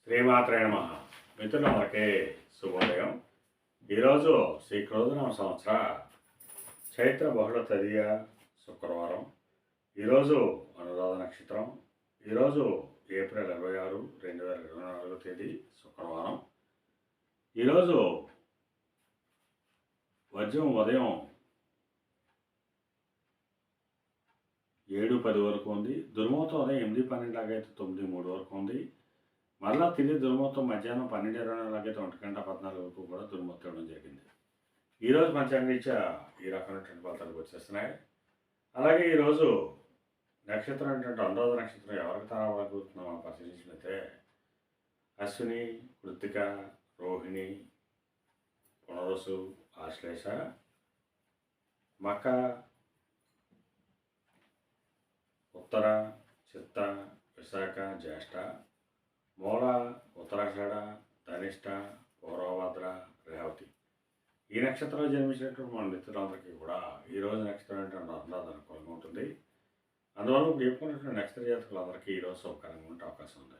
శ్రీమాత్రే నమః. మిత్రులందరికీ శుభోదయం. ఈరోజు శ్రీ క్రోధనామ సంవత్సర చైత్ర బహుళ తదియ శుక్రవారం. ఈరోజు అనురాధ నక్షత్రం. ఈరోజు ఏప్రిల్ 26, 2024 తేదీ శుక్రవారం. ఈరోజు వర్జం ఉదయం 7:10 వరకు ఉంది. దుర్ముహూర్తం ఉదయం 8:12 లాగైతే 9:03 వరకు ఉంది. మరలా తిరిగి దుర్ముహూర్తం మధ్యాహ్నం 12:20 లాగైతే 1:14 వరకు కూడా దుర్ముహూర్తం ఇవ్వడం జరిగింది. ఈరోజు పంచాంగరీత్యా ఈ రకమైనటువంటి ఫలితాలు వచ్చేస్తున్నాయి. అలాగే ఈరోజు నక్షత్రం ఏంటంటే అనురాధ నక్షత్రం ఎవరికి తారాబడుతుందో మనం పరిశీలించినట్లయితే అశ్విని, కృత్తిక, రోహిణి, పునరుసు, ఆశ్లేష, మక, ఉత్తర, చిత్త, విశాఖ, జ్యేష్ఠ, మూల, ఉత్తరాషాఢ, ధనిష్ట, పూర్వభద్ర, రేవతి. ఈ నక్షత్రంలో జన్మించినటువంటి మన మిత్రులందరికీ కూడా ఈరోజు నక్షత్రం ఏంటంటే అనురాధ అనుకూలంగా ఉంటుంది. అందువల్ల చెప్పుకున్నటువంటి నక్షత్ర జాతకులందరికీ ఈరోజు శుభకరంగా ఉండే అవకాశం ఉంది.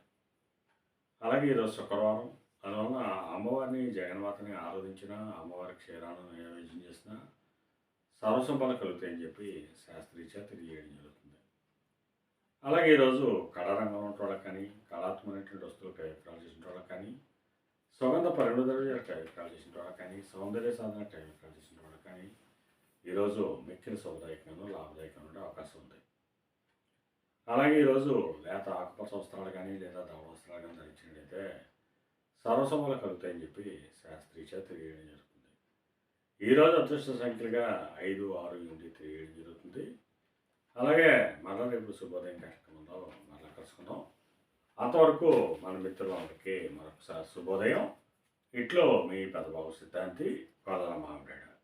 అలాగే ఈరోజు శుక్రవారం. అందువలన అమ్మవారిని జగన్మాతని ఆరాధించిన, అమ్మవారికి క్షీరాలను నైవేద్యం చేసిన సర్వసంపదలు కలుగుతాయని చెప్పి శాస్త్రీరీత్యా తెలియజేయడం జరుగుతుంది. అలాగే ఈరోజు కళారంగంలో ఉన్న వాళ్ళకి కానీ, కళాత్మకమైనటువంటి వస్తువులు విక్రయాలు చేసిన వాళ్ళకి కానీ, సుగంధ పరిమళద్రవ్యాలు విక్రయాలు చేసిన వాళ్ళకి కానీ, సౌందర్య సాధన విక్రయాలు చేసిన వాళ్ళకి కానీ ఈరోజు మిక్కిలి శుభదాయకంగా లాభదాయకంగా ఉండే అవకాశం ఉంది. అలాగే ఈరోజు లేత ఆకుపచ్చ వస్త్రాలు కానీ లేదా ధవళ వస్త్రాలు కానీ ధరించినట్లయితే సర్వసంపదలు కలుగుతాయని చెప్పి శాస్త్రీరీత్యా తెలియజేయడం జరుగుతుంది. ఈరోజు అదృష్ట సంఖ్యలుగా 5, 6, 8 తెలియజేయడం జరుగుతుంది. అలాగే మరలా రేపు శుభోదయం కార్యక్రమంలో మరలా కలుసుకుందాం. అంతవరకు మన మిత్రులందరికీ మరొకసారి శుభోదయం. ఇట్లో మీ పెద్దబాబు సిద్ధాంతి కోదల మామిడాడు.